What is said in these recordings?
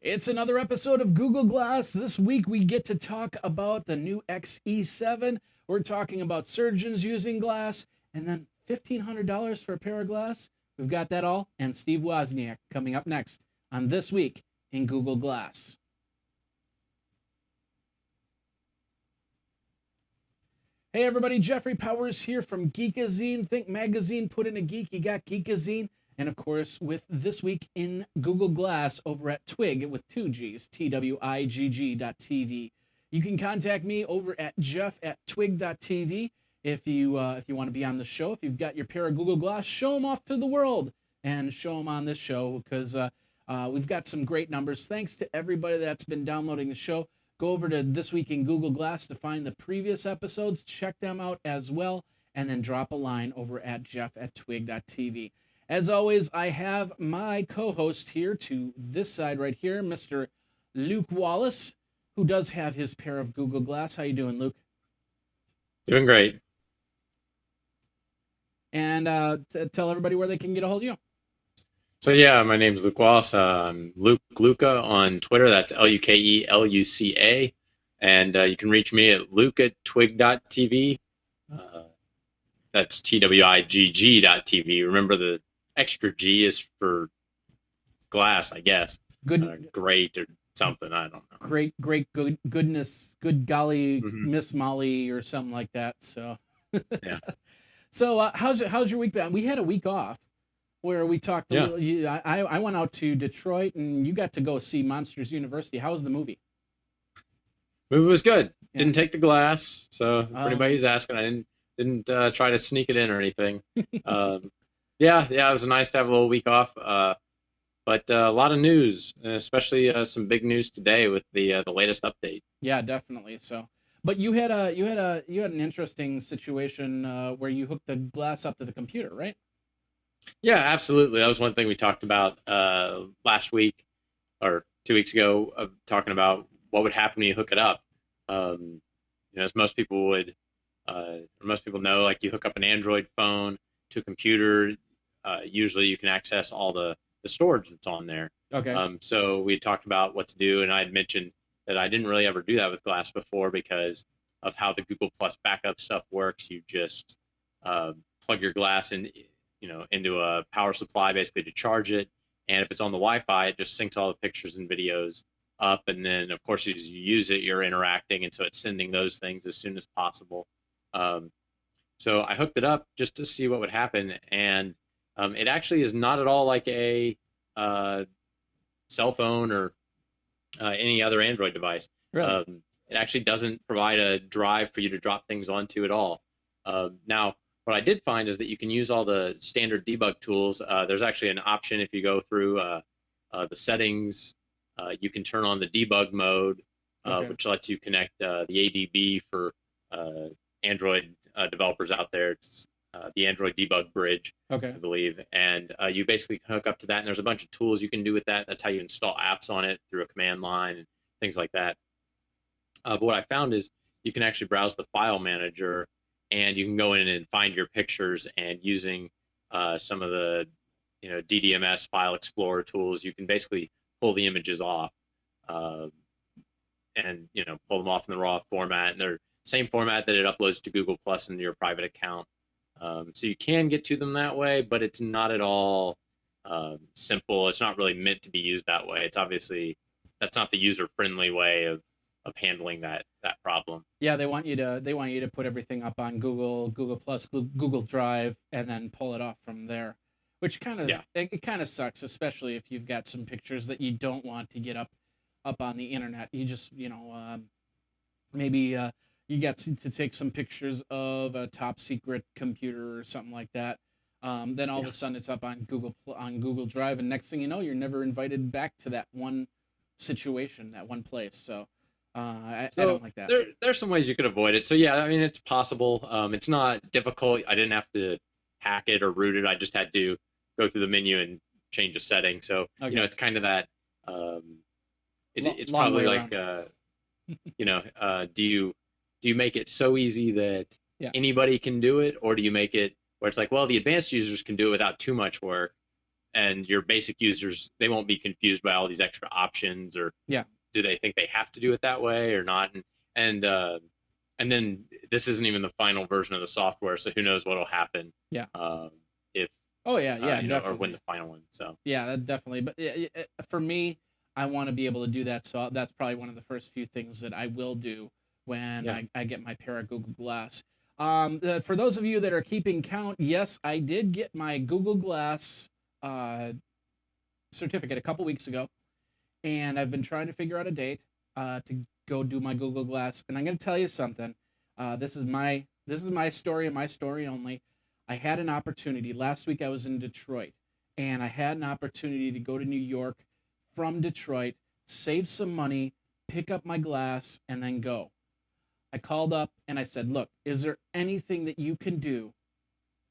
It's another episode of Google Glass. This week we get to talk about the new XE7. We're talking about surgeons using glass and then $1,500 for a pair of glass. We've got that all and Steve Wozniak coming up next on This Week in Google Glass. Hey everybody, Jeffrey Powers here from Geekazine. Think magazine, put in a geek, you got Geekazine. And of course, with This Week in Google Glass over at Twig with two G's, TWIGG.tv. You can contact me over at jeff@twig.tv if you want to be on the show. If you've got your pair of Google Glass, show them off to the world and show them on this show because we've got some great numbers. Thanks to everybody that's been downloading the show. Go over to This Week in Google Glass to find the previous episodes. Check them out as well, and then drop a line over at jeff@twig.tv. As always, I have my co-host here to this side right here, Mr. Luke Wallace, who does have his pair of Google Glass. How you doing, Luke? Doing great. And tell everybody where they can get a hold of you. So yeah, my name is Luke Wallace. I'm Luke Luca on Twitter. That's LUKELUCA. And you can reach me at luke@twig.tv. Uh, that's TWIGG.tv. Remember the extra G is for glass, I guess. Good, Great or something. I don't know. goodness, good golly, Hmm. Miss Molly or something like that. So, Yeah. so how's your week been? We had a week off where we talked a Yeah. little. I went out to Detroit and you got to go see Monsters University. How was the movie? Movie was good. Yeah. Didn't take the glass. So for Oh, anybody who's asking, I didn't try to sneak it in or anything. Um, yeah, it was nice to have a little week off. But a lot of news, especially some big news today with the latest update. yeah, definitely. So, but you had an interesting situation where you hooked the glass up to the computer, right? Yeah, absolutely. That was one thing we talked about last week or 2 weeks ago, of talking about what would happen when you hook it up. As most people would, or most people know, like you hook up an Android phone to a computer, usually you can access all the storage that's on there. Okay. So we talked about what to do, and I had mentioned that I didn't really ever do that with Glass before because of how the Google Plus backup stuff works. You just plug your Glass in, into a power supply basically to charge it, and if it's on the Wi-Fi, it just syncs all the pictures and videos up, and then of course as you use it, you're interacting, and so it's sending those things as soon as possible. Um, so I hooked it up just to see what would happen, and it actually is not at all like a uh, cell phone or any other Android device. Really? It actually doesn't provide a drive for you to drop things onto at all. Now, what I did find is that you can use all the standard debug tools. There's actually an option if you go through the settings, you can turn on the debug mode, Okay. which lets you connect the ADB for uh, Android developers out there. It's the Android debug bridge, Okay. I believe. And you basically hook up to that, and there's a bunch of tools you can do with that. That's how you install apps on it through a command line and things like that. But what I found is you can actually browse the file manager, and you can go in and find your pictures, and using some of the DDMS file explorer tools, you can basically pull the images off, uh, and pull them off in the raw format, and they're same format that it uploads to Google Plus into your private account. So you can get to them that way, but it's not at all simple. It's not really meant to be used that way. It's obviously that's not the user-friendly way of handling that problem. Yeah, they want you to put everything up on Google Plus, Google Drive, and then pull it off from there, which Yeah. it kind of sucks, especially if you've got some pictures that you don't want to get up on the internet. You just maybe you get to take some pictures of a top secret computer or something like that. Then all of Yeah. a sudden it's up on Google Drive, and next thing you know, you're never invited back to that one situation, that one place. So I So don't like that. there's some ways you could avoid it. So yeah, I mean it's possible. It's not difficult. I didn't have to hack it or root it. I just had to go through the menu and change a setting. So Okay, it's kind of that. Um, it's long way probably like around. do you make it so easy that Yeah. anybody can do it, or do you make it where it's like, well, the advanced users can do it without too much work, and your basic users, they won't be confused by all these extra options, or Yeah. do they think they have to do it that way or not? And and then this isn't even the final version of the software, so who knows what'll happen Yeah. if Oh yeah, yeah, or when definitely. the final one. So Yeah, that definitely. But for me, I want to be able to do that. So that's probably one of the first few things that I will do when yeah, I get my pair of Google Glass. For those of you that are keeping count, yes, I did get my Google Glass uh, certificate a couple weeks ago, and I've been trying to figure out a date to go do my Google Glass. And I'm going to tell you something. This is my story and my story only. I had an opportunity last week. I was in Detroit, and I had an opportunity to go to New York from Detroit, save some money, pick up my glass, and then go. I called up and I said, "Look, is there anything that you can do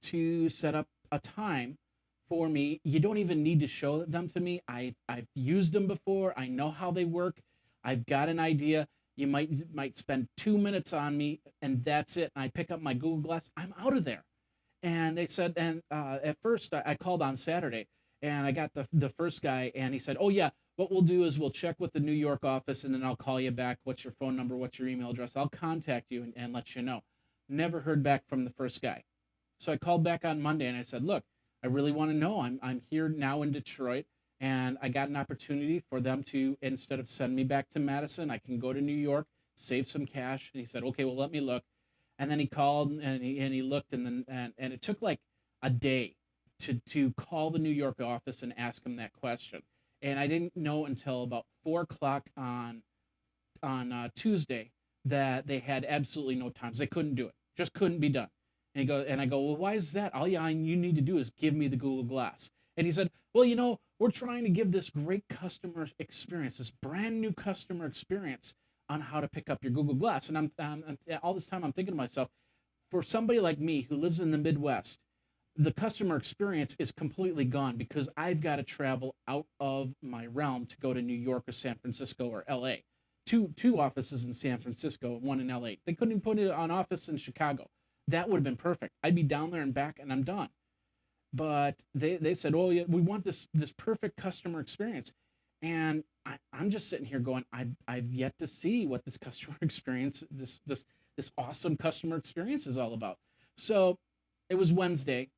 to set up a time for me? You don't even need to show them to me. I've used them before. I know how they work. I've got an idea. You might spend 2 minutes on me, and that's it. And I pick up my Google Glass. I'm out of there." And they said, and at first I called on Saturday, and I got the first guy, and he said, "Oh yeah, what we'll do is we'll check with the New York office, and then I'll call you back. What's your phone number? What's your email address? I'll contact you and let you know." Never heard back from the first guy. So I called back on Monday and I said, "Look, I really want to know. I'm here now in Detroit, and I got an opportunity for them to, instead of send me back to Madison, I can go to New York, save some cash." And he said, "Okay, well let me look." And then he called and he looked, and then and it took like a day to call the New York office and ask him that question. And I didn't know until about 4 o'clock on Tuesday that they had absolutely no times. They couldn't do it. Just couldn't be done. And I go, "Well, why is that? All you need to do is give me the Google Glass." And he said, "Well, we're trying to give this great customer experience, this brand new customer experience on how to pick up your Google Glass." And all this time I'm thinking to myself, for somebody like me who lives in the Midwest, the customer experience is completely gone because I've got to travel out of my realm to go to New York or San Francisco or LA. Two offices in San Francisco, one in LA. They couldn't even put an office in Chicago. That would have been perfect. I'd be down there and back and I'm done. But they said, "Oh yeah, we want this perfect customer experience." And I'm just sitting here going, I've yet to see what this customer experience, this awesome customer experience is all about. So it was Wednesday,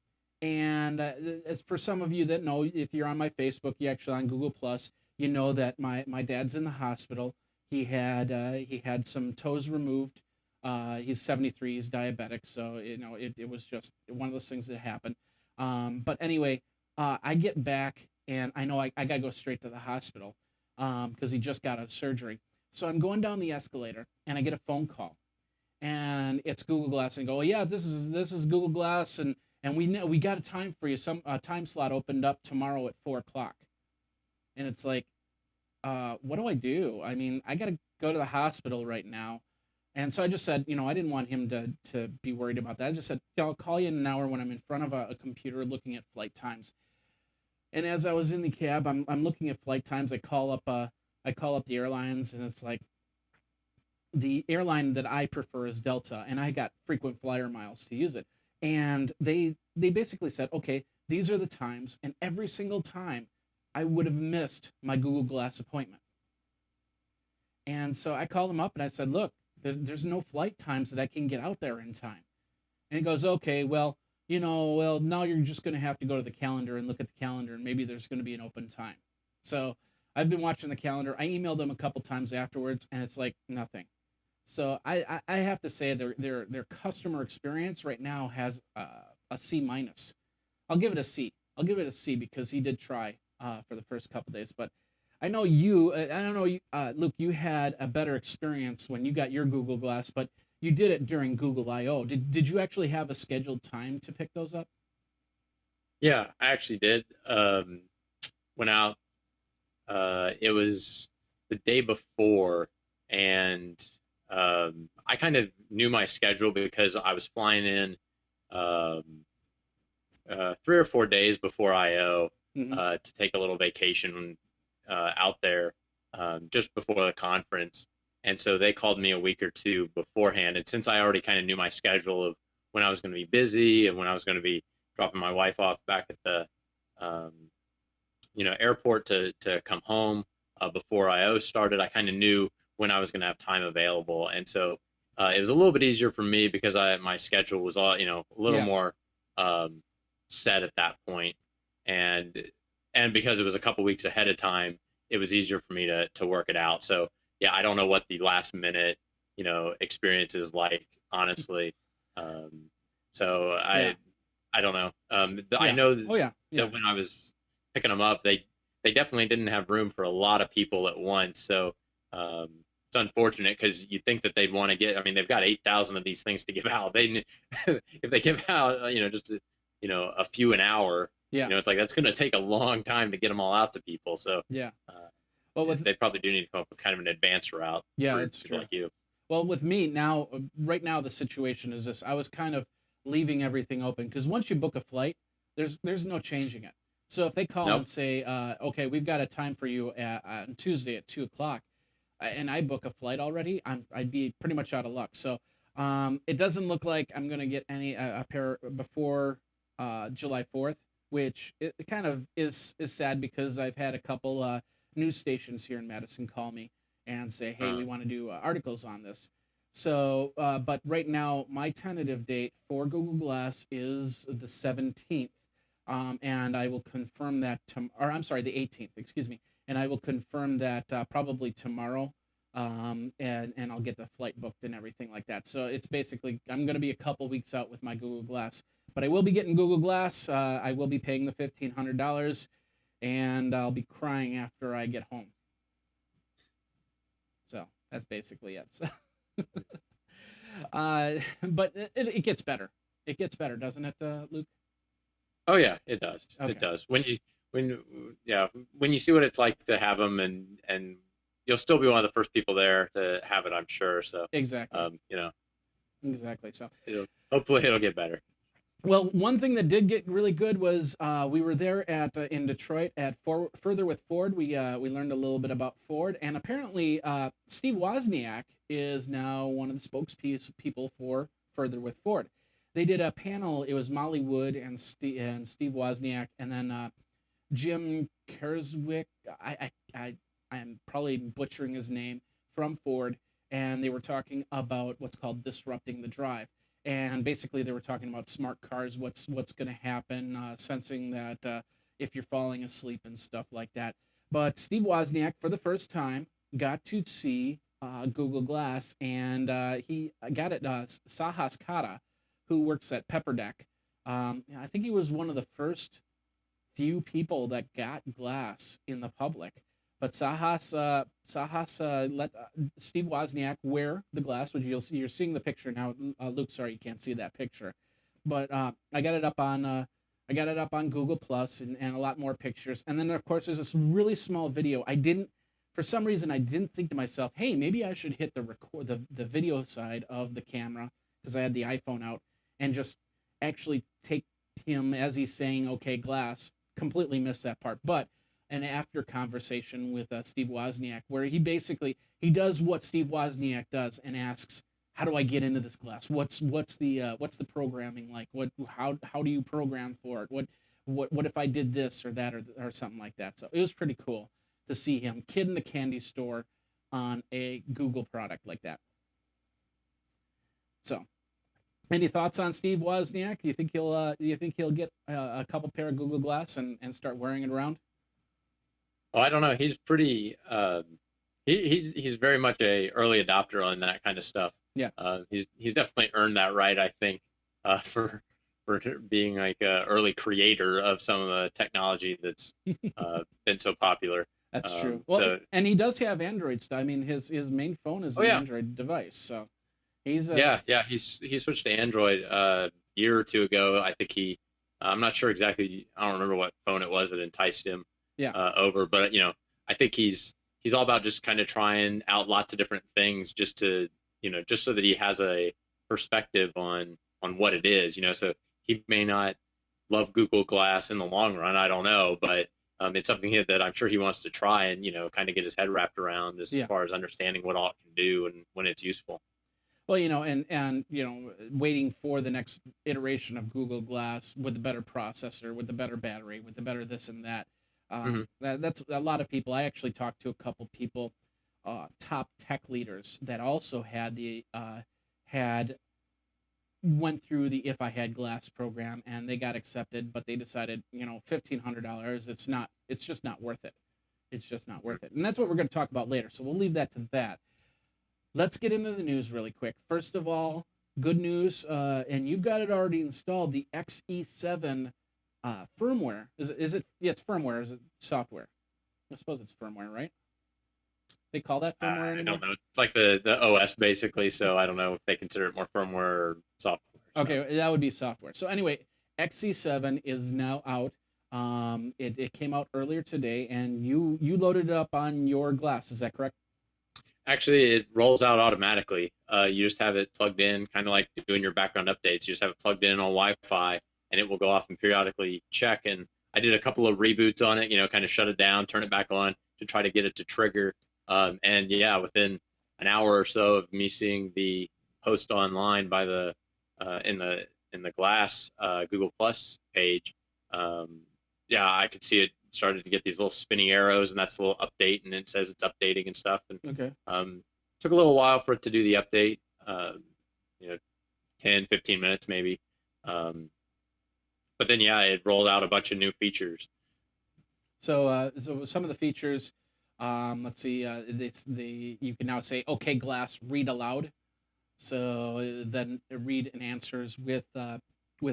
and as for some of you that know, if you're on my Facebook, you actually on Google Plus, you know that my dad's in the hospital. He had some toes removed. He's 73. He's diabetic, so it was just one of those things that happened. But anyway, I get back and I know I gotta go straight to the hospital because he just got out of surgery. So I'm going down the escalator and I get a phone call, and it's Google Glass, and go, "Oh, yeah, this is Google Glass, and we got a time for you. Some time slot opened up tomorrow at 4 o'clock." And it's like, what do I do? I mean, I got to go to the hospital right now. And so I just said, I didn't want him to be worried about that. I just said, "Yeah, I'll call you in an hour when I'm in front of a computer looking at flight times." And as I was in the cab, I'm looking at flight times. I call up the airlines, and it's like, the airline that I prefer is Delta, and I got frequent flyer miles to use it. And they basically said, "Okay, these are the times," and every single time I would have missed my Google Glass appointment. And so I called him up and I said, "Look, there's no flight times that I can get out there in time." And he goes, "Okay, well, now you're just going to have to go to the calendar and look at the calendar, and maybe there's going to be an open time." So I've been watching the calendar. I emailed them a couple times afterwards, and it's like nothing. So I have to say their customer experience right now has a C minus. I'll give it a C. I'll give it a C because he did try for the first couple days. But I know you. I don't know, Luke. You had a better experience when you got your Google Glass, but you did it during Google I/O. Did you actually have a scheduled time to pick those up? yeah, I actually did. Went out. It was the day before, and I kind of knew my schedule because I was flying in um, 3 or 4 days before IO Hmm. to take a little vacation out there just before the conference. And so they called me a week or two beforehand. And since I already kind of knew my schedule of when I was going to be busy and when I was going to be dropping my wife off back at the um, airport to come home before IO started. I kind of knew when I was going to have time available, and so it was a little bit easier for me because my schedule was all a little Yeah. more um, set at that point, and and because it was a couple weeks ahead of time, it was easier for me to work it out. So yeah, I don't know what the last minute experience is like, honestly. Um, so Yeah. I don't know. I Yeah. know Oh yeah. Yeah. that when I was picking them up, they definitely didn't have room for a lot of people at once. So it's unfortunate because you think that they'd want to get. I mean, they've got 8,000 of these things to give out. They if they give out, just a few an hour, Yeah. it's like that's going to take a long time to get them all out to people. So Yeah. uh, Well, with they probably do need to come up with kind of an advanced route yeah, for it's people true. like you. Well, with me now, right now, the situation is this: I was kind of leaving everything open because once you book a flight, there's no changing it. So if they call Nope. and say, "Okay, we've got a time for you on Tuesday at 2 o'clock," and I book a flight already, I'd be pretty much out of luck. So it doesn't look like I'm gonna get any a pair before July 4th, which it kind of is sad because I've had a couple news stations here in Madison call me and say, "Hey, we Uh, want to do articles on this." So, but right now, my tentative date for Google Glass is the 17th, and I will confirm that or I'm sorry, the 18th. Excuse me, and I will confirm that probably tomorrow. And I'll get the flight booked and everything like that. So it's basically I'm going to be a couple weeks out with my Google Glass, but I will be getting Google Glass. I will be paying the $1,500, and I'll be crying after I get home. So that's basically it. So, but it gets better. It gets better, doesn't it, Luke? oh yeah, it does. It Okay, does. When yeah, when you see what it's like to have them, and you'll still be one of the first people there to have it, I'm sure. So, exactly, um, you know, exactly. So, it'll hopefully it'll get better. well, one thing that did get really good was we were there at in Detroit at Further with Ford. We learned a little bit about Ford, and apparently Steve Wozniak is now one of the spokespeople for Further with Ford. They did a panel. It was Molly Wood and Steve Wozniak, and then Jim Kerswick. I'm probably butchering his name from Ford, and they were talking about what's called disrupting the drive. And basically, they were talking about smart cars, what's going to happen, sensing that if you're falling asleep and stuff like that. But Steve Wozniak, for the first time, got to see Google Glass, and he got it. Sahas Kata, who works at Pepperdeck, I think he was one of the first few people that got glass in the public. But Sahas let Steve Wozniak wear the glass, which you're seeing the picture now. Luke, sorry you can't see that picture, but I got it up on Google Plus and a lot more pictures. And then of course there's this really small video. For some reason I didn't think to myself, hey, maybe I should hit the video side of the camera because I had the iPhone out and just actually take him as he's saying, okay, glass. Completely missed that part, but an after conversation with Steve Wozniak where he does what Steve Wozniak does and asks, how do I get into this class? What's the programming like? How do you program for it? What if I did this or that or something like that? So it was pretty cool to see him kid in the candy store on a Google product like that. So any thoughts on Steve Wozniak? Do you think he'll get a couple pair of Google Glass and start wearing it around? Well, I don't know. He's pretty. He's very much a early adopter on that kind of stuff. Yeah. He's definitely earned that right, I think, for being like a early creator of some of the technology that's been so popular. That's true. Well, So and he does have Android stuff. I mean, his main phone is oh an yeah, Android device, so he's a yeah. He switched to Android a year or two ago. I think he. I'm not sure exactly. I don't remember what phone it was that enticed him yeah, over, but I think he's all about just kind of trying out lots of different things just to just so that he has a perspective on what it is. So he may not love Google Glass in the long run. I don't know, but it's something that I'm sure he wants to try and kind of get his head wrapped around as yeah. far as understanding what all it can do and when it's useful. Well, and waiting for the next iteration of Google Glass with the better processor, with the better battery, with the better this and that. Hmm. That's a lot of people. I actually talked to a couple people, top tech leaders that also had went through the If I Had Glass program, and they got accepted, but they decided, $1,500, it's just not worth it. It's just not worth it. And that's what we're going to talk about later. So we'll leave that to that. Let's get into the news really quick. First of all, good news, and you've got it already installed, the XE7 firmware. Is it? Yeah, it's firmware. Is it software? I suppose it's firmware, right? They call that firmware I anymore? don't know. It's like the OS basically, so I don't know if they consider it more firmware or software. So Okay, that would be software. So anyway, XC7 is now out. It came out earlier today, and you loaded it up on your glass. Is that correct? actually, it rolls out automatically. You just have it plugged in, kind of like doing your background updates. You just have it plugged in on Wi-Fi, and it will go off and periodically check. And I did a couple of reboots on it, kind of shut it down, turn it back on to try to get it to trigger. And yeah, within an hour or so of me seeing the post online by the in the Glass Google Plus page, um, yeah, I could see it started to get these little spinny arrows, and that's a little update, and it says it's updating and stuff. And Okay. took a little while for it to do the update, you know, 10, 15 minutes maybe. Um, but then, yeah, it rolled out a bunch of new features. So some of the features, let's see, you can now say, "Okay, glass, read aloud." So then read and answers with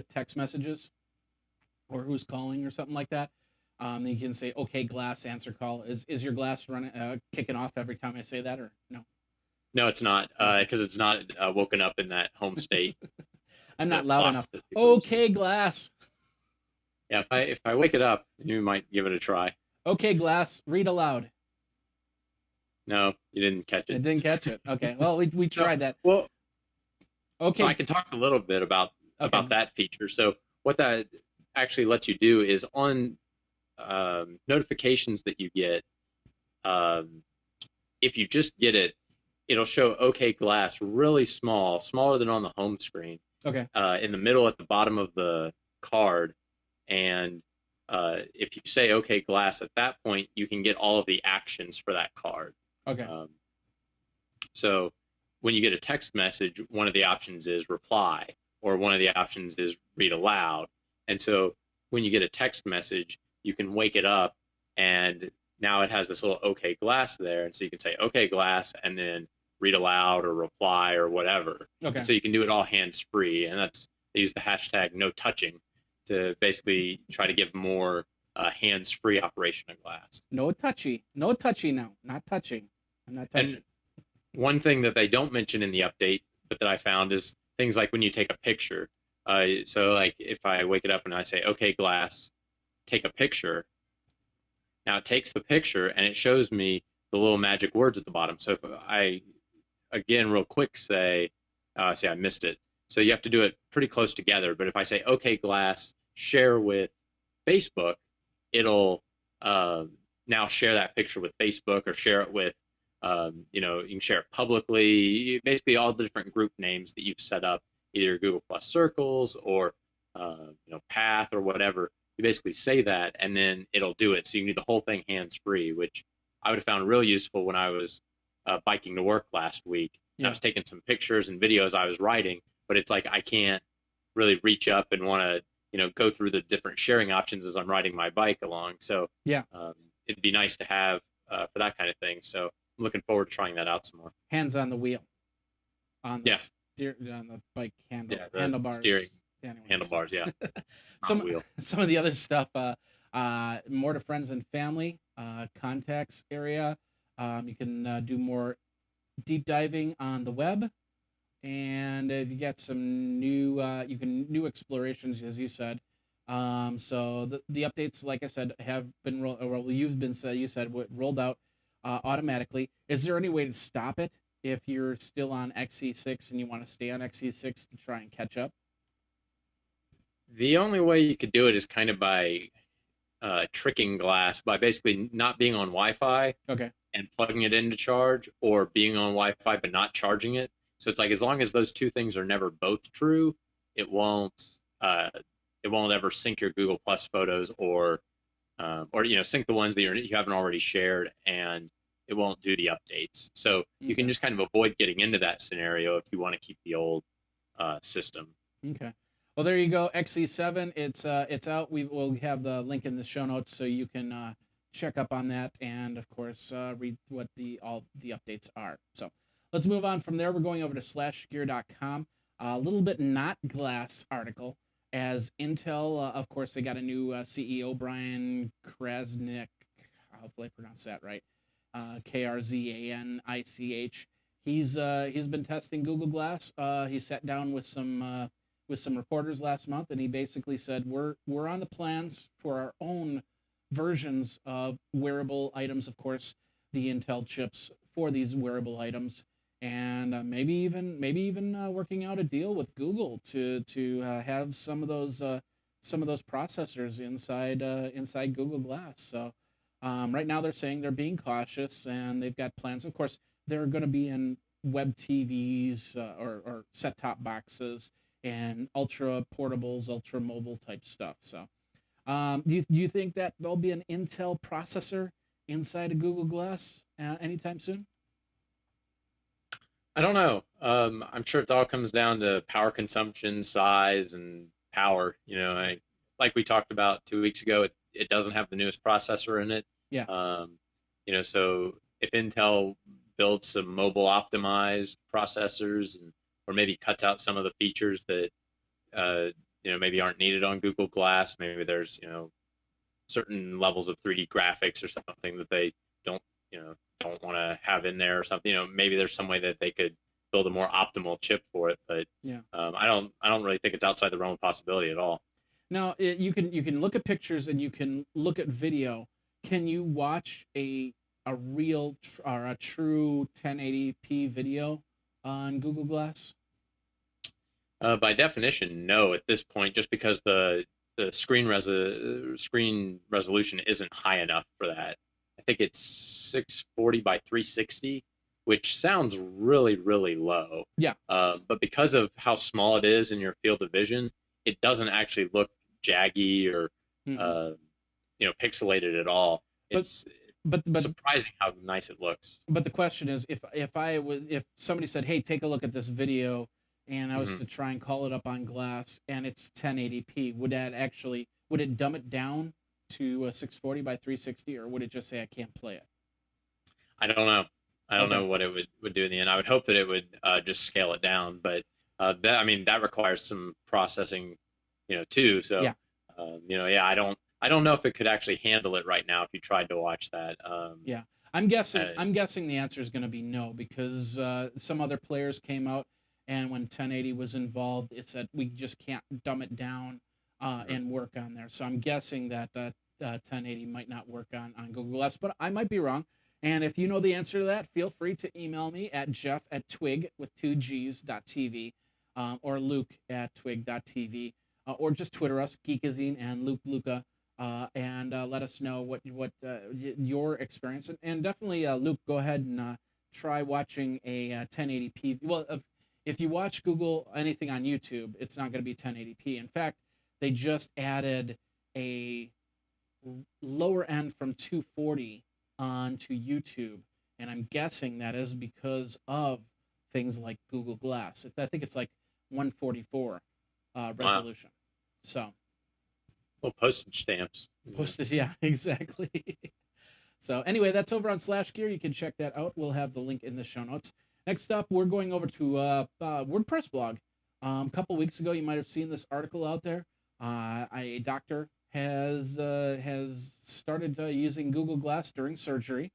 text messages or who's calling or something like that. You can say, "Okay, glass, answer call." Is your glass running kicking off every time I say that, or no? No, it's not, Okay, because it's not woken up in that home state, I'm the not loud clock enough. that people use. Okay, glass. Yeah, if I wake it up, you might give it a try. Okay, glass, read aloud. No, you didn't catch I it. didn't catch it. Okay, well we No, tried that. well, so I Okay, can talk a little bit about okay, that feature. So what that actually lets you do is on notifications that you get, um, if you just get it, it'll show OK Glass really small, smaller than on the home screen, okay, in the middle at the bottom of the card. And if you say OK Glass at that point, you can get all of the actions for that card. okay, Um, so when you get a text message, one of the options is reply, or one of the options is read aloud. And so when you get a text message, you can wake it up, and now it has this little OK Glass there. And so you can say OK Glass and then read aloud or reply or whatever. And okay. so you can do it all hands free. And they use the hashtag no touching to basically try to give more hands free operation of Glass. No touchy now. Not touching. I'm not And touching. one thing that they don't mention in the update, but that I found is things like when you take a picture. So like if I wake it up and I say, "Okay, Glass, take a picture," now it takes the picture and it shows me the little magic words at the bottom. So if I again real quick say I missed it. So you have to do it pretty close together. But if I say, "Okay, Glass, share with Facebook," it'll uh, now share that picture with Facebook or share it with, you can share it publicly, basically all the different group names that you've set up, either Google Plus Circles or, Path or whatever. You basically say that and then it'll do it. So you can do the whole thing hands free, which I would have found real useful when I was biking to work last week. And I Yeah. was taking some pictures and videos I was writing, but it's like I can't really reach up and want to go through the different sharing options as I'm riding my bike along. So Yeah. it'd be nice to have for that kind of thing. So I'm looking forward to trying that out some more. Hands on the wheel. Yeah, On the bike yeah, the steering handlebars. Anyways. handlebars. Yeah, not some wheel. some of the other stuff, more to friends and family, contacts area. You can do more deep diving on the web, and you get some new explorations, as you said. So the updates, like I said, have been you said rolled out automatically. Is there any way to stop it if you're still on XE6 and you want to stay on XE6 to try and catch up? The only way you could do it is kind of by tricking Glass by basically not being on Wi-Fi Okay. and plugging it into charge, or being on Wi-Fi but not charging it. So it's like as long as those two things are never both true, it won't uh, it won't ever sync your Google Plus photos or or sync the ones that you haven't already shared, and it won't do the updates. So you can Okay. just kind of avoid getting into that scenario if you want to keep the old system. Okay. Well, there you go. XE7. It's out. We'll have the link in the show notes so you can check up on that, and of course read what all the updates are. So let's move on from there. We're going over to slashgear.com. A little bit not glass article, as Intel, of course, they got a new CEO, Brian Krasnick. Hopefully I pronounce that right. Krzanich. He's been testing Google Glass. He sat down with some reporters last month, and he basically said we're on the plans for our own versions of wearable items. Of course, the Intel chips for these wearable items, and maybe even working out a deal with Google to have some of those processors inside Google Glass. So right now they're saying they're being cautious, and they've got plans. Of course, they're going to be in web TVs or set top boxes and ultra portables, ultra mobile type stuff. So, do you think that there'll be an Intel processor inside a Google Glass anytime soon? I don't know. I'm sure it all comes down to power consumption, size, and power. Like we talked about 2 weeks ago, it doesn't have the newest processor in it. Yeah. So if Intel builds some mobile optimized processors, or maybe cuts out some of the features that maybe aren't needed on Google Glass, maybe there's certain levels of 3D graphics or something that they don't don't want to have in there or something. Maybe there's some way that they could build a more optimal chip for it, but Yeah. I don't really think it's outside the realm of possibility at all. Now you can look at pictures and you can look at video. Can you watch a real or a true 1080p video on Google Glass? By definition, no at this point, just because the screen resolution isn't high enough for that. I think it's 640 by 360, which sounds really, really low. Yeah. But because of how small it is in your field of vision, it doesn't actually look jaggy or Mm-mm. pixelated at all. But It's but surprising how nice it looks. but the question is, if somebody said, "Hey, take a look at this video," and I was Hmm. to try and call it up on Glass, and it's 1080p, would it dumb it down to 640 by 360, or would it just say I can't play it? I don't know. I don't Okay. know what it would do in the end. I would hope that it would just scale it down, but that requires some processing, too. So, Yeah. yeah, I don't know if it could actually handle it right now if you tried to watch that. Yeah. I'm guessing Uh, I'm guessing the answer is going to be no, because some other players came out, and when 1080 was involved, it said we just can't dumb it down mhm. and work on there. So I'm guessing that 1080 might not work on Google Glass, but I might be wrong. And if you know the answer to that, feel free to email me at jeff@twig with two G's.tv, or luke@twig.tv, or just Twitter us, Geekazine and Luke Luca, and let us know what your experience, and definitely Luke, go ahead and try watching a 1080p. Well, if you watch Google anything on YouTube, it's not going to be 1080p. In fact, they just added a lower end from 240 onto YouTube, and I'm guessing that is because of things like Google Glass. I think it's like 144 Wow. resolution. So Well, postage stamps. posted, yeah, exactly. So anyway, that's over on Slash Gear. You can check that out. We'll have the link in the show notes. Next up, we're going over to WordPress blog. A couple weeks ago, you might have seen this article out there. A doctor has started using Google Glass during surgery.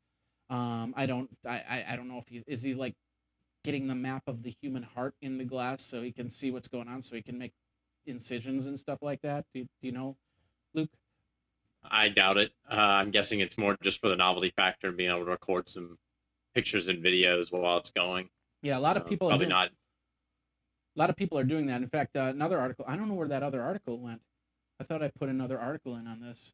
I don't know if he's like getting the map of the human heart in the glass so he can see what's going on, so he can make incisions and stuff like that. Do you know, Luke? I doubt it. I'm guessing it's more just for the novelty factor and being able to record some pictures and videos while it's going. Yeah, a lot of people are Probably doing. not. A lot of people are doing that. In fact, another article. I don't know where that other article went. I thought I put another article in on this.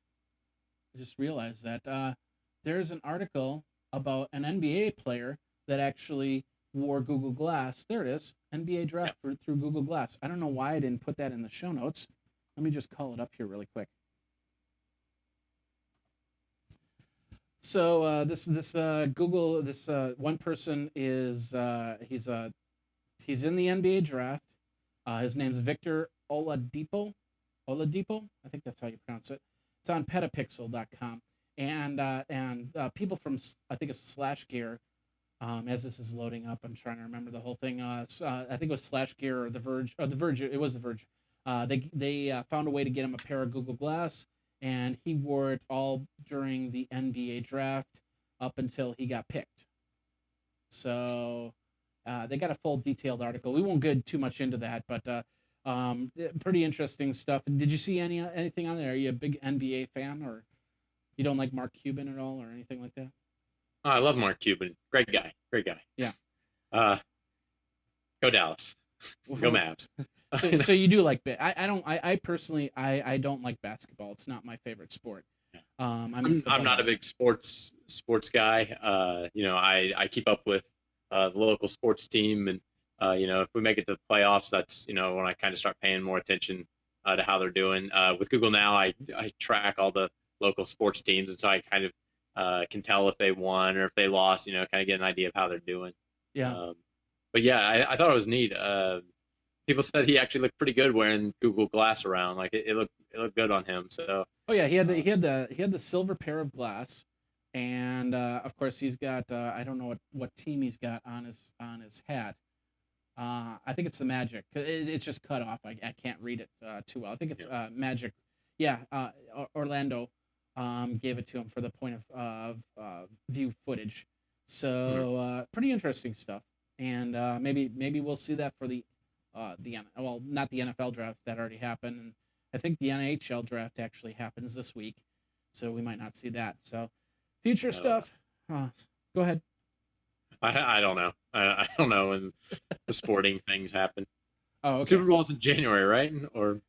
I just realized that there's an article about an NBA player that actually wore Google Glass. There it is. NBA Yeah. draft through Google Glass. I don't know why I didn't put that in the show notes. Let me just call it up here really quick. So this Google this one person is he's in the NBA draft. His name's Victor Oladipo. Oladipo, I think that's how you pronounce it. It's on petapixel.com. And people from I think it's Slash Gear. As this is loading up, I'm trying to remember the whole thing. I think it was Slash Gear or The Verge. Or The Verge. It was The Verge. They found a way to get him a pair of Google Glass, and he wore it all during the NBA draft up until he got picked. So they got a full detailed article. We won't get too much into that, but pretty interesting stuff. Did you see anything on there? Are you a big NBA fan, or you don't like Mark Cuban at all, or anything like that? Oh, I love Mark Cuban. Great guy. Great guy. Yeah. Uh, Go Dallas. Go Mavs. So you do like I don't I personally I don't like basketball. It's not my favorite sport. I'm not a big sports guy. I keep up with the local sports team, and if we make it to the playoffs, that's when I kind of start paying more attention to how they're doing. With Google now, I track all the local sports teams, and so I kind of can tell if they won or if they lost. Kind of get an idea of how they're doing. Yeah. But yeah, I thought it was neat. People said he actually looked pretty good wearing Google Glass around. Like it looked good on him. So Oh yeah, he had the silver pair of glass, and of course he's got I don't know what team he's got on his hat. I think it's the Magic. It's just cut off. I can't read it too well. I think it's yeah. Magic. Yeah, Orlando gave it to him for the point of view footage. Mhm. So pretty interesting stuff. And maybe we'll see that for well, not the NFL draft that already happened, and I think the NHL draft actually happens this week, so we might not see that. So future I don't know. stuff. Go ahead. I don't know. I don't know when the sporting things happen. Oh, okay. Super Bowl's in January, right? Or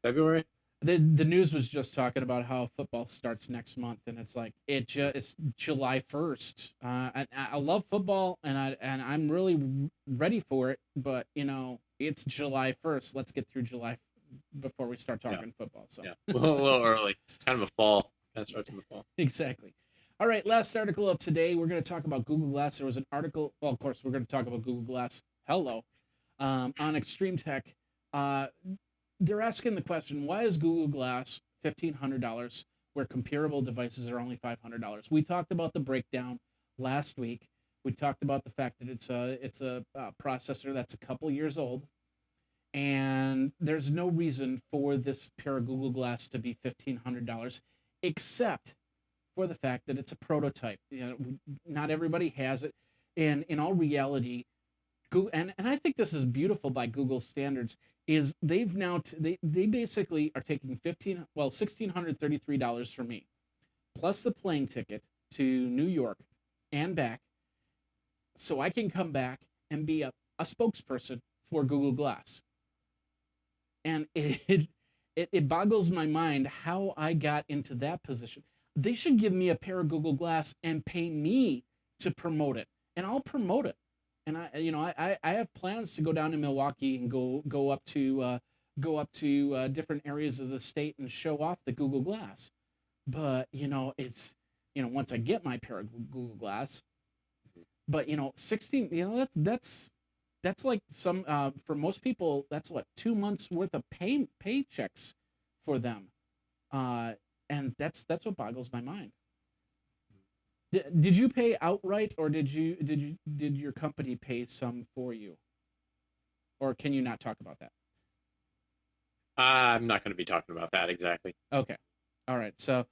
February? The news was just talking about how football starts next month, and it's like it's July 1st. I love football, and I'm really ready for it, but it's July 1st. Let's get through July before we start Yeah, talking football. So yeah. A little early. It's kind of a fall. Kind of starts in the fall. exactly. All right, last article of today. We're going to talk about Google Glass. There was an article. Well, of course, we're going to talk about Google Glass. Hello, on Extreme Tech. Uh, they're asking the question: why is Google Glass $1,500 where comparable devices are only $500? We talked about the breakdown last week. We talked about the fact that it's a processor that's a couple years old, and there's no reason for this pair of Google Glass to be $1,500, except for the fact that it's a prototype. Not everybody has it, and in all reality, Google and I think this is beautiful by Google standards. Is they've now they basically are taking $1,633 from me, plus the plane ticket to New York and back, so I can come back and be a spokesperson for Google Glass. And it boggles my mind how I got into that position. They should give me a pair of Google Glass and pay me to promote it, and I'll promote it. And I have plans to go down to Milwaukee and go up to different areas of the state and show off the Google Glass. But it's once I get my pair of Google Glass, but 16, that's like some for most people that's what 2 months worth of paychecks for them, uh and that's what boggles my mind. Did you pay outright, or did your company pay some for you, or can you not talk about that? I'm not going to be talking about that exactly. Okay. All right. So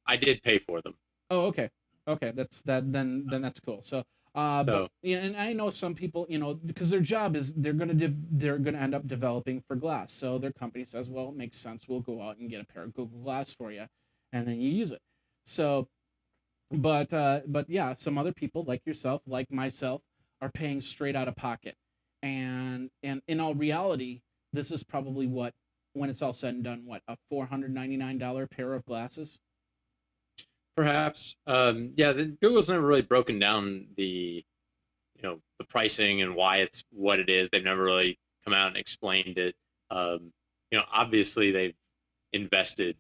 I did pay for them. oh, okay. Okay, that's that. Then that's cool. So, but So and I know some people, because their job is they're gonna end up developing for glass. So their company says, well, it makes sense. We'll go out and get a pair of Google Glass for you, and then you use it. So, but yeah, some other people like yourself, like myself, are paying straight out of pocket, and in all reality, this is probably what, when it's all said and done, what, a $499 pair of glasses. perhaps, yeah, Google's never really broken down the pricing and why it's what it is. They've never really come out and explained it. Obviously they've invested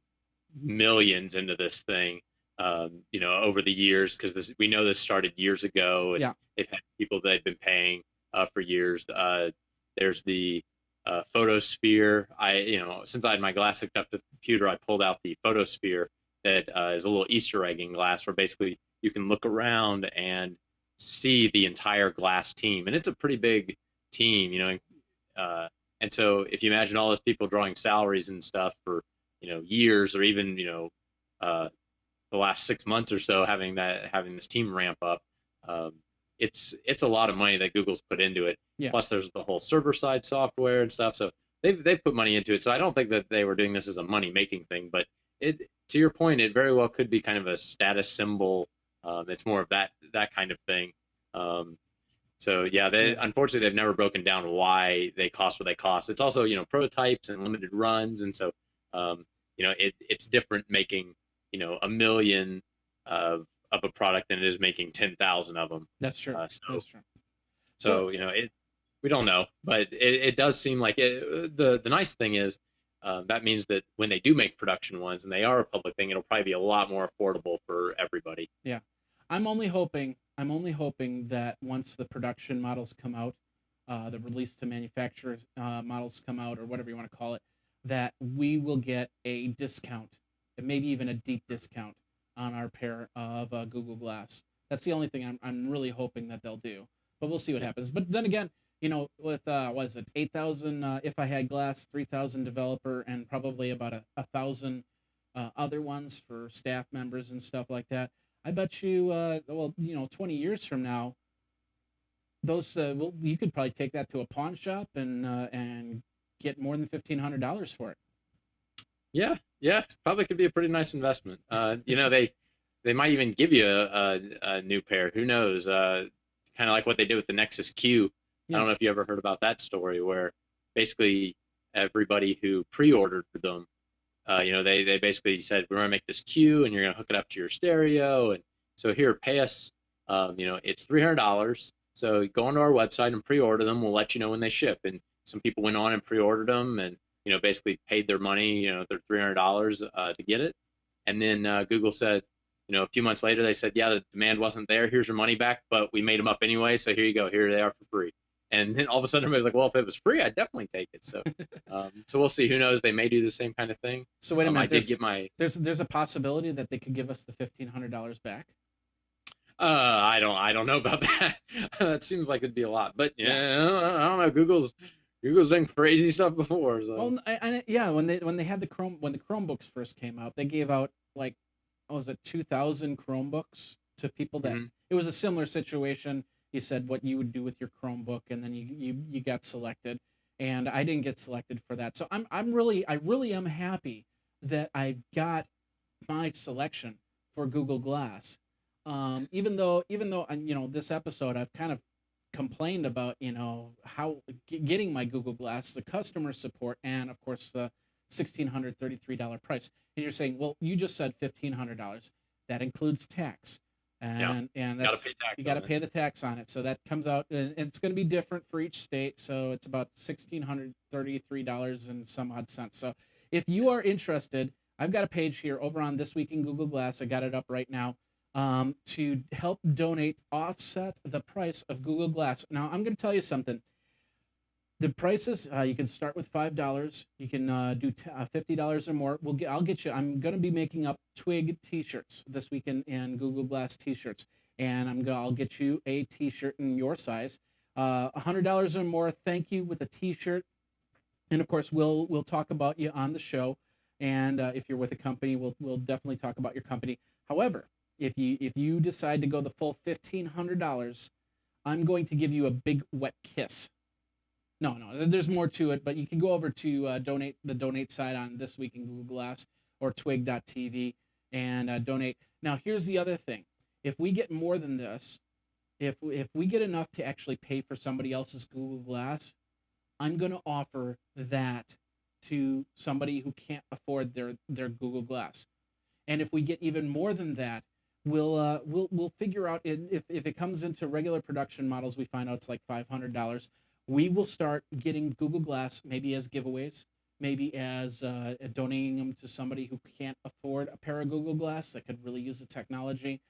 millions into this thing. over the years, because we know this started years ago, and Yeah. they've had people that have been paying for years. There's the photosphere. Since I had my glass hooked up to the computer, I pulled out the photosphere that is a little Easter egg in glass, where basically you can look around and see the entire glass team, and it's a pretty big team, uh, and so if you imagine all those people drawing salaries and stuff for years, or even uh, the last 6 months or so, having this team ramp up, um, it's a lot of money that Google's put into it. Yeah. Plus, there's the whole server side software and stuff. So they've put money into it. So I don't think that they were doing this as a money making thing, but it to your point, it very well could be kind of a status symbol. It's more of that kind of thing. So yeah, Yeah. unfortunately they've never broken down why they cost what they cost. It's also prototypes and limited runs, and so it's different making 1 million of a product than it is making 10,000 of them. That's true. So That's true. So we don't know, but it does seem like it. The nice thing is that means that when they do make production ones and they are a public thing, it'll probably be a lot more affordable for everybody. yeah, I'm only hoping that once the production models come out, the release to manufacturer models come out, or whatever you want to call it, that we will get a discount, and maybe even a deep discount on our pair of Google Glass. That's the only thing I'm really hoping that they'll do. But we'll see what happens. But then again, with what is it, 8,000 if I had glass, 3,000 developer, and probably about a thousand other ones for staff members and stuff like that. I bet you, 20 years from now, those you could probably take that to a pawn shop and get more than $1,500 for it. Yeah, probably could be a pretty nice investment. They might even give you a new pair. Who knows? Kind of like what they did with the Nexus Q. I Yeah. don't know if you ever heard about that story, where basically everybody who pre-ordered them, they basically said, we're gonna make this Q, and you're gonna hook it up to your stereo, and so here, pay us. It's $300. So go onto our website and pre-order them. We'll let you know when they ship. And some people went on and pre-ordered them, and basically paid their money, their $300 to get it. And then Google said, a few months later, they said, yeah, the demand wasn't there. Here's your money back, but we made them up anyway. So here you go. Here they are for free. And then all of a sudden, everybody's like, well, if it was free, I'd definitely take it. So we'll see. Who knows? They may do the same kind of thing. So wait a I minute. did get my. There's a possibility that they could give us the $1,500 back. I don't know about that. That seems like it'd be a lot, but Yeah. I don't know. Google's done crazy stuff before, so. Well, yeah, when they had when the Chromebooks first came out, they gave out like, what was it, 2,000 Chromebooks to people that Mhm. it was a similar situation. You said what you would do with your Chromebook, and then you got selected, and I didn't get selected for that. So I really am happy that I got my selection for Google Glass. Even though this episode I've kind of complained about how getting my Google Glass, the customer support, and of course the $1,633 price. And you're saying, well, you just said $1,500. That includes tax, Yeah, and gotta that's pay tax you got to on it. pay the tax on it. So that comes out, and it's going to be different for each state. So it's about $1,633 and some odd cents. So if you are interested, I've got a page here over on This Week in Google Glass. I got it up right now, to help donate, offset the price of Google Glass. Now, I'm going to tell you something. The prices, you can start with $5. You can do $50 or more. I'll get you. I'm going to be making up Twig T-shirts this weekend, and Google Glass T-shirts, and I'll get you a T-shirt in your size. $100 or more. Thank you with a T-shirt, and of course we'll talk about you on the show. And if you're with a company, we'll definitely talk about your company. However, if you decide to go the full $1,500, I'm going to give you a big wet kiss. No, there's more to it, but you can go over to donate side on This Week in Google Glass or twig.tv and donate. Now, here's the other thing. If we get more than this, if we get enough to actually pay for somebody else's Google Glass, I'm going to offer that to somebody who can't afford their Google Glass. And if we get even more than that, we'll figure out, if it comes into regular production models, we find out it's like $500. We will start getting Google Glass maybe as giveaways. maybe as donating them to somebody who can't afford a pair of Google Glass that could really use the technology,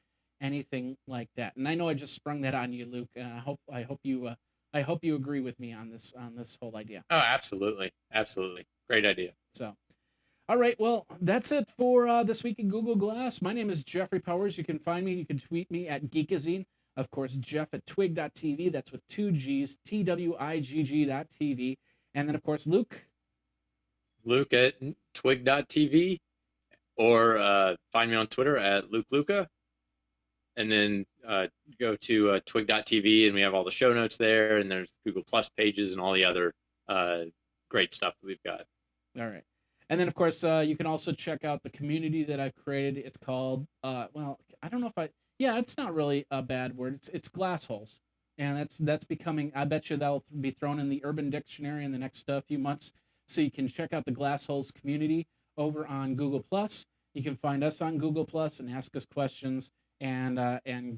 anything like that. And I know I just sprung that on you, Luke. And I hope you agree with me on this whole idea. Oh, absolutely, absolutely, great idea. So, all right, well, that's it for this week in Google Glass. My name is Jeffrey Powers. You can find me. You can tweet me at Geekazine. Of course, Jeff at twig.tv. That's with two G's, TWIGG.tv. And then, of course, Luke. Luke at twig.tv, or find me on Twitter at Luke Luca, and then go to twig.tv, and we have all the show notes there, and there's Google Plus pages and all the other great stuff that we've got. All right. And then, of course, you can also check out the community that I've created. It's called, well, I don't know if yeah, it's not really a bad word. It's glass holes. And that's becoming, I bet you that'll be thrown in the Urban Dictionary in the next few months. So you can check out the glass holes community over on Google Plus. You can find us on Google Plus and ask us questions and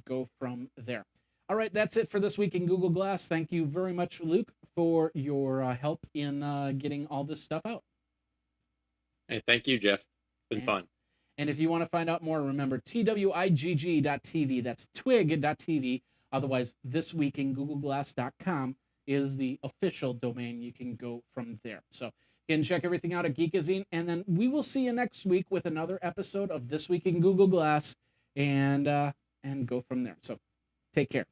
go from there. All right, that's it for this week in Google Glass. Thank you very much, Luke, for your help in getting all this stuff out. Hey, thank you, Jeff. Been fun. And if you want to find out more, remember twigg.tv. That's twig.tv. Otherwise, thisweekingoogleglass.com is the official domain. You can go from there. So you can check everything out at Geekazine. And then we will see you next week with another episode of This Week in Google Glass and go from there. So take care.